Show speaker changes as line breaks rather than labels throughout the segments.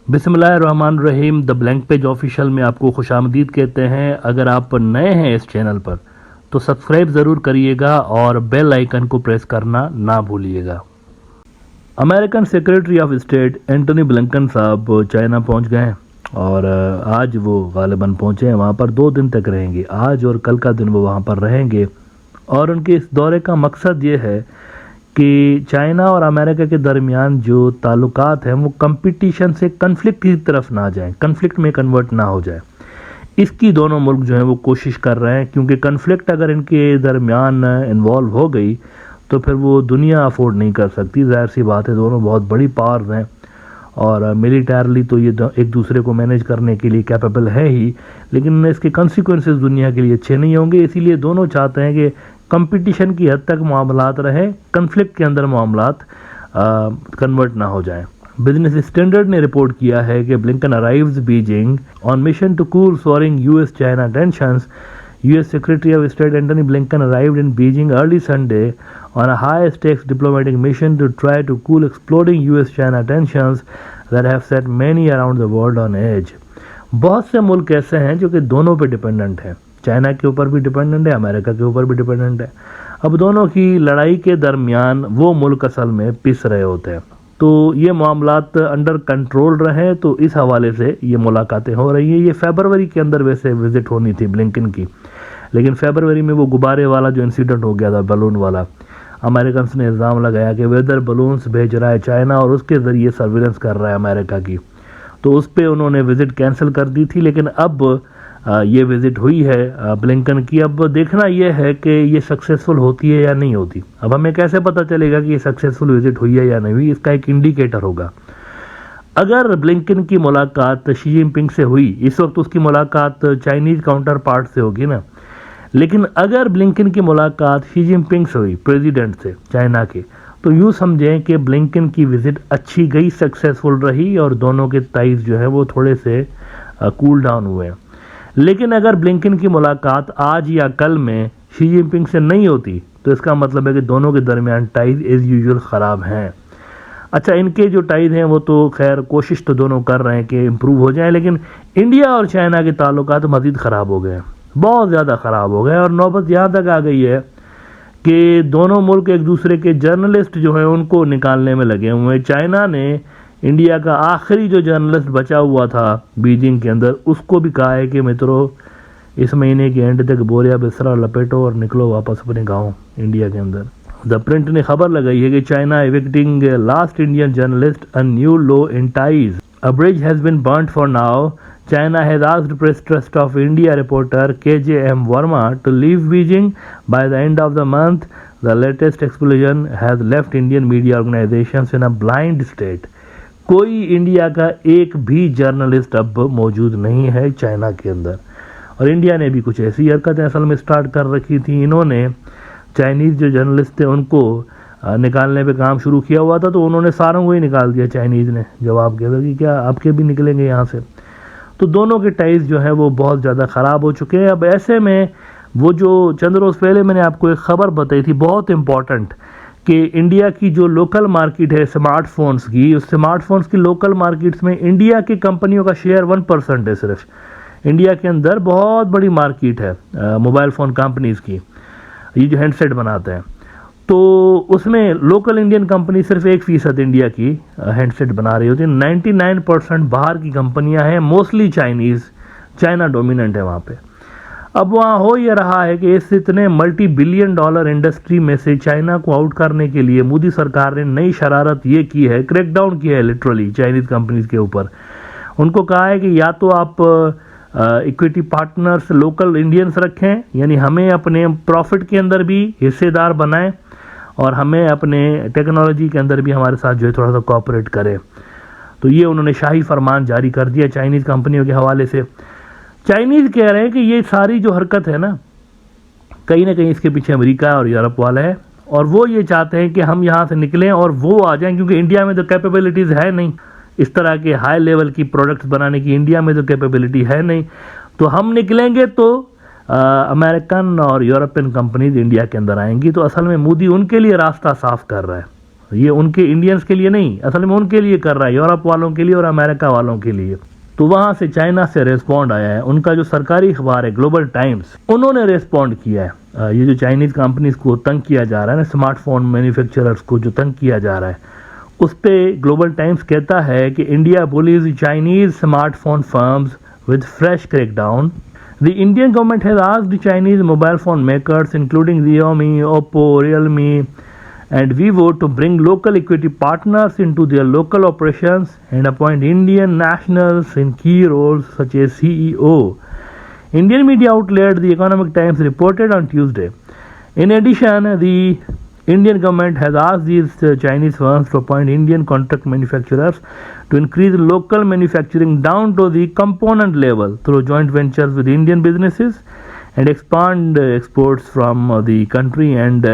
बिस्मिल्लाहिर्रहमानिर्रहीम। The blank page official में आपको खुशामदीद कहते हैं। अगर आप नए हैं इस चैनल पर तो सब्सक्राइब ज़रूर करिएगा और बेल आइकन को प्रेस करना ना भूलिएगा। American secretary of state Antony Blinken साहब चाइना पहुंच गए हैं और आज वो गालिबन पहुंचे हैं। वहाँ पर 2 दिन तक रहेंगे। आज और कल का दिन वो वहाँ पर रहेंगे और उनके इस दौरे का मकसद ये है कि चाइना और अमेरिका के दरमियान जो ताल्लुकात हैं वो कंपटीशन से कन्फ्लिक्ट की तरफ ना जाएं, कन्फ्लिक्ट में कन्वर्ट ना हो जाए। इसकी दोनों मुल्क जो हैं वो कोशिश कर रहे हैं, क्योंकि कन्फ्लिक्ट अगर इनके दरमियान इन्वॉल्व हो गई तो फिर वो दुनिया अफोर्ड नहीं कर सकती। ज़ाहिर सी बात है, दोनों बहुत बड़ी पावर्स हैं और मिलिटरली तो ये एक दूसरे को मैनेज करने के लिए कैपेबल है ही, लेकिन इसके कंसिक्वेंसेस दुनिया के लिए अच्छे नहीं होंगे। इसीलिए दोनों चाहते हैं कि कंपटीशन की हद तक मामलात रहे, कन्फ्लिक्ट के अंदर मामलात कन्वर्ट ना हो जाएं। बिजनेस स्टैंडर्ड ने रिपोर्ट किया है कि Blinken arrives Beijing on mission to cool soaring US China tensions. US Secretary of State Antony Blinken arrived in Beijing early Sunday on a high-stakes diplomatic mission to try to cool exploding US-China tensions that have set many around the world on edge. बहुत से मुल्क ऐसे हैं जो कि दोनों पे dependent हैं। चाइना के ऊपर भी डिपेंडेंट है, अमेरिका के ऊपर भी डिपेंडेंट है। अब दोनों की लड़ाई के दरमियान वो मुल्क असल में पिस रहे होते हैं, तो ये मामलात अंडर कंट्रोल रहे, तो इस हवाले से ये मुलाकातें हो रही हैं। ये फरवरी के अंदर वैसे विजिट होनी थी ब्लिंकन की, लेकिन फरवरी में वो गुब्बारे वाला जो इंसिडेंट हो गया था, बलून वाला, अमेरिकन ने इल्ज़ाम लगाया कि वेदर बलून्स भेज रहा है चाइना और उसके ज़रिए सर्विलेंस कर रहा है अमेरिका की, तो उस पर उन्होंने विज़िट कैंसिल कर दी थी। लेकिन अब ये विज़िट हुई है ब्लिंकन की। अब देखना यह है कि ये सक्सेसफुल होती है या नहीं होती। अब हमें कैसे पता चलेगा कि ये सक्सेसफुल विज़िट हुई है या नहीं हुई? इसका एक इंडिकेटर होगा। अगर ब्लिंकन की मुलाकात शी जिनपिंग से हुई, इस वक्त उसकी मुलाकात चाइनीज़ काउंटर पार्ट से होगी ना, लेकिन अगर ब्लिंकन की मुलाकात शी जिनपिंग से हुई, प्रेसिडेंट से चाइना के, तो यूँ समझें कि ब्लिंकन की विज़िट अच्छी गई, सक्सेसफुल रही और दोनों के ताइज़ जो है वो थोड़े से कूल डाउन हुए। लेकिन अगर ब्लिंकन की मुलाकात आज या कल में शी जिनपिंग से नहीं होती तो इसका मतलब है कि दोनों के दरमियान टाइज एज़ यूजुअल ख़राब हैं। अच्छा, इनके जो टाइज हैं वो तो खैर कोशिश तो दोनों कर रहे हैं कि इम्प्रूव हो जाएं, लेकिन इंडिया और चाइना के ताल्लुकात मज़ीद ख़राब हो गए, बहुत ज़्यादा ख़राब हो गए और नौबत यहाँ तक आ गई है कि दोनों मुल्क एक दूसरे के जर्नलिस्ट जो हैं उनको निकालने में लगे हुए हैं। चाइना ने इंडिया का आखिरी जो जर्नलिस्ट बचा हुआ था बीजिंग के अंदर, उसको भी कहा है कि मित्रों इस महीने के एंड तक बोरिया बिस्तरा लपेटो और निकलो वापस अपने गांव इंडिया के अंदर। द प्रिंट ने खबर लगाई है कि China evicting last Indian journalist, a new low in ties, a bridge has been burnt for now. China has asked Press Trust of India reporter KJM Verma to leave Beijing by the end of the month. The latest explosion has left Indian media organizations in a blind state. कोई India का एक भी journalist अब मौजूद नहीं है China के अंदर, और इंडिया ने भी कुछ ऐसी हरकतें असल में स्टार्ट कर रखी थी। इन्होंने चाइनीज़ जो जर्नलिस्ट थे उनको निकालने पे काम शुरू किया हुआ था, तो उन्होंने सारों को ही निकाल दिया चाइनीज़ ने। जवाब किया था कि क्या आपके भी निकलेंगे यहाँ से। तो दोनों के टाइज जो है वो बहुत ज़्यादा ख़राब हो चुके हैं। अब ऐसे में वो जो चंद रोज़ पहले मैंने आपको एक ख़बर बताई थी बहुत इम्पॉर्टेंट, कि इंडिया की जो लोकल मार्केट है स्मार्टफोन्स की, उस स्मार्टफोन्स की लोकल मार्केट्स में इंडिया की कंपनियों का शेयर 1% है सिर्फ। इंडिया के अंदर बहुत बड़ी मार्केट है मोबाइल फ़ोन कंपनीज़ की, ये जो हैंडसेट बनाते हैं, तो उसमें लोकल इंडियन कंपनी सिर्फ 1% इंडिया की हैंडसेट बना रही होती है। 99% बाहर की कंपनियां हैं, मोस्टली चाइनीज़, चाइना डोमिनेंट है वहाँ पे। अब वहाँ हो ये रहा है कि इस इतने मल्टी बिलियन डॉलर इंडस्ट्री में से चाइना को आउट करने के लिए मोदी सरकार ने नई शरारत ये की है, क्रैकडाउन किया है लिटरली चाइनीज़ कंपनीज़ के ऊपर। उनको कहा है कि या तो आप इक्विटी पार्टनर्स लोकल इंडियंस रखें, यानी हमें अपने प्रॉफिट के अंदर भी हिस्सेदार बनाएं और हमें अपने टेक्नोलॉजी के अंदर भी हमारे साथ जो है थोड़ा सा कोऑपरेट करें। तो ये उन्होंने शाही फरमान जारी कर दिया चाइनीज़ कंपनियों के हवाले से। चाइनीज़ कह रहे हैं कि ये सारी जो हरकत है ना कहीं इसके पीछे अमेरिका और यूरोप वाला है, और वो ये चाहते हैं कि हम यहाँ से निकलें और वो आ जाएं, क्योंकि इंडिया में तो कैपेबिलिटीज़ है नहीं इस तरह के हाई लेवल की प्रोडक्ट्स बनाने की, इंडिया में तो कैपेबिलिटी है नहीं। तो हम निकलेंगे तो अमेरिकन और यूरोपियन कंपनीज इंडिया के अंदर आएंगी। तो असल में मोदी उनके लिए रास्ता साफ कर रहा है। ये उनके इंडियंस के लिए नहीं, असल में उनके लिए कर रहा है, यूरोप वालों के लिए और अमेरिका वालों के लिए। तो वहां से चाइना से रेस्पॉन्ड आया है। उनका जो सरकारी अखबार है ग्लोबल टाइम्स, उन्होंने रेस्पॉन्ड किया है। ये जो चाइनीज कंपनीज को तंग किया जा रहा है ना, स्मार्टफोन मैन्युफैक्चरर्स को जो तंग किया जा रहा है, उस पे ग्लोबल टाइम्स कहता है कि India bullies Chinese smartphone firms with fresh crackdown. The Indian government has asked the Chinese mobile phone makers, including Xiaomi, Oppo, Realme, and Vivo, to bring local equity partners into their local operations and appoint Indian nationals in key roles such as CEO. Indian media outlet The Economic Times reported on Tuesday. In addition, the Indian government has asked these Chinese firms to appoint Indian contract manufacturers to increase local manufacturing down to the component level through joint ventures with Indian businesses and expand exports from the country and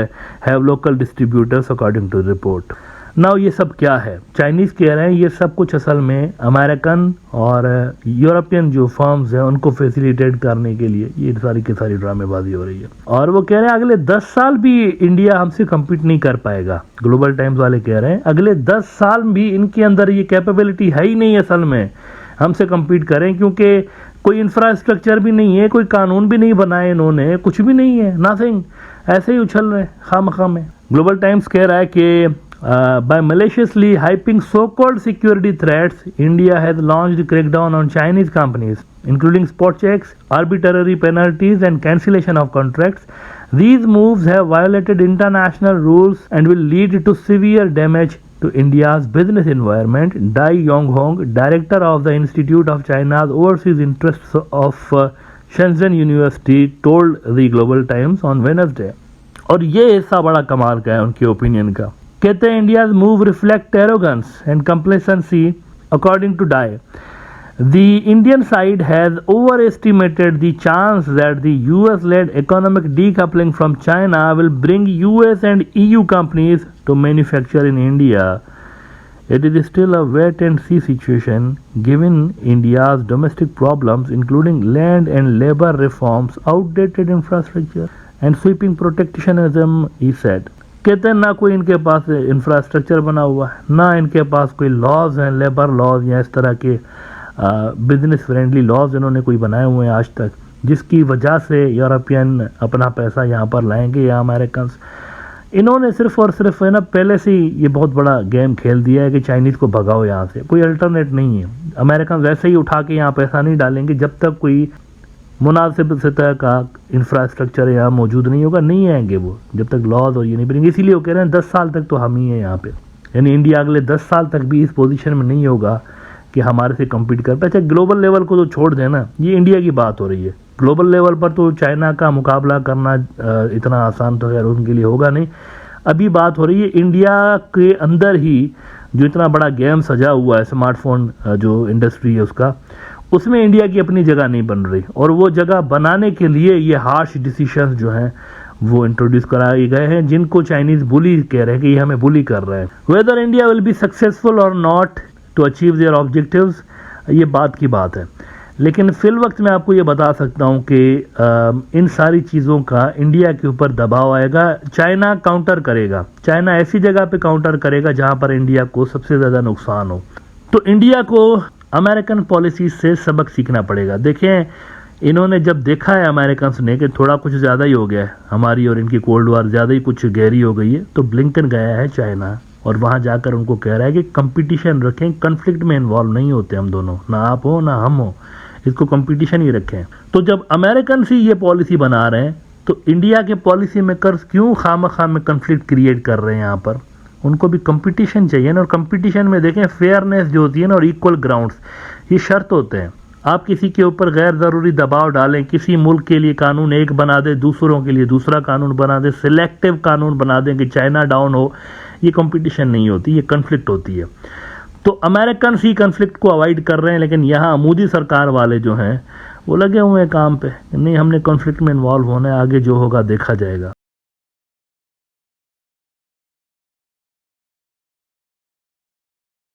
have local distributors according to the report. Now ये सब क्या है? Chinese कह रहे हैं ये सब कुछ असल में अमेरिकन और यूरोपियन जो फर्म्स हैं उनको फैसिलिटेट करने के लिए ये सारी की सारी ड्रामेबाजी हो रही है। और वो कह रहे हैं अगले 10 साल भी इंडिया हमसे कम्पीट नहीं कर पाएगा। ग्लोबल टाइम्स वाले कह रहे हैं अगले 10 साल भी इनके अंदर ये कैपेबिलिटी है ही नहीं असल में हमसे कम्पीट करें, क्योंकि कोई इंफ्रास्ट्रक्चर भी नहीं है, कोई कानून भी नहीं बनाए इन्होंने, कुछ भी नहीं है, नथिंग, ऐसे ही उछल रहे खामखा में। ग्लोबल टाइम्स कह रहा है कि by maliciously hyping so-called security threats, India has launched a crackdown on Chinese companies, including spot checks, arbitrary penalties, and cancellation of contracts. These moves have violated international rules and will lead to severe damage to India's business environment. Dai Yonghong, director of the Institute of China's Overseas Interests of Shenzhen University, told the Global Times on Wednesday. और ये हिस्सा बड़ा कमाल का है उनके opinion का। कहते हैं India's move reflect arrogance and complacency, according to Dai. The Indian side has overestimated the chance that the US-led economic decoupling from China will bring US and EU companies to manufacture in India. It is still a wait-and-see situation, given India's domestic problems, including land and labor reforms, outdated infrastructure, and sweeping protectionism, he said. कहते हैं ना कोई इनके पास infrastructure बना हुआ है, ना इनके पास कोई लॉज हैं, लेबर लॉज या इस तरह के बिजनेस फ्रेंडली लॉज इन्होंने कोई बनाए हुए हैं आज तक, जिसकी वजह से यूरोपियन अपना पैसा यहाँ पर लाएंगे या अमेरिकन। इन्होंने सिर्फ और सिर्फ है ना पहले से ही ये बहुत बड़ा गेम खेल दिया है कि चाइनीज़ को भगाओ यहाँ से, कोई अल्टरनेट नहीं है। अमेरिकन वैसे ही उठा के यहाँ पैसा नहीं डालेंगे जब तक कोई मुनासिब सतह का इंफ्रास्ट्रक्चर यहाँ मौजूद नहीं होगा, नहीं आएंगे वो जब तक लॉज और ये नहीं बनेंगे। इसीलिए वो कह रहे हैं 10 साल तक तो हम ही हैं यहाँ पे, यानी इंडिया अगले 10 साल तक भी इस पोजीशन में नहीं होगा कि हमारे से कम्पीट कर पाए। अच्छा ग्लोबल लेवल को तो छोड़ देना, ये इंडिया की बात हो रही है। ग्लोबल लेवल पर तो चाइना का मुकाबला करना इतना आसान तो खैर उनके लिए होगा नहीं। अभी बात हो रही है इंडिया के अंदर ही जो इतना बड़ा गेम सजा हुआ है स्मार्टफोन जो इंडस्ट्री है उसका, उसमें इंडिया की अपनी जगह नहीं बन रही, और वो जगह बनाने के लिए ये हार्श डिसीजंस जो हैं वो इंट्रोड्यूस कराए गए हैं, जिनको चाइनीज बुली कह रहे हैं कि ये हमें बुली कर रहे हैं। Whether India will be successful or not to achieve their objectives, ये बात की बात है। लेकिन फिल वक्त मैं आपको ये बता सकता हूँ कि इन सारी चीज़ों का इंडिया के ऊपर दबाव आएगा। चाइना काउंटर करेगा, चाइना ऐसी जगह पे काउंटर करेगा जहाँ पर इंडिया को सबसे ज़्यादा नुकसान हो। तो इंडिया को अमेरिकन पॉलिसी से सबक सीखना पड़ेगा। देखें इन्होंने जब देखा है अमेरिकन ने कि थोड़ा कुछ ज़्यादा ही हो गया है, हमारी और इनकी कोल्ड वार ज़्यादा ही कुछ गहरी हो गई है, तो ब्लिंकन गया है चाइना और वहाँ जाकर उनको कह रहा है कि कंपटीशन रखें, कन्फ्लिक्ट में इन्वॉल्व नहीं होते हम दोनों, ना आप हो ना हम हो, इसको कंपटीशन ही रखें। तो जब अमेरिकन ही ये पॉलिसी बना रहे हैं तो इंडिया के पॉलिसी मेकर्स क्यों खामखा में कन्फ्लिक्ट क्रिएट कर रहे हैं यहाँ पर? उनको भी कंपटीशन चाहिए ना, और कंपटीशन में देखें फेयरनेस जो होती है ना और इक्वल ग्राउंड्स, ये शर्त होते हैं। आप किसी के ऊपर गैर ज़रूरी दबाव डालें, किसी मुल्क के लिए कानून एक बना दें, दूसरों के लिए दूसरा कानून बना दें, सिलेक्टिव कानून बना दें कि चाइना डाउन हो, ये कंपटीशन नहीं होती, ये कन्फ्लिक्ट होती है। तो अमेरिकन ही कन्फ्लिक्ट को अवॉइड कर रहे हैं, लेकिन यहाँ मोदी सरकार वाले जो हैं वो लगे हुए हैं काम पे, नहीं हमने कॉन्फ्लिक्ट में इन्वॉल्व होना है, आगे जो होगा देखा जाएगा।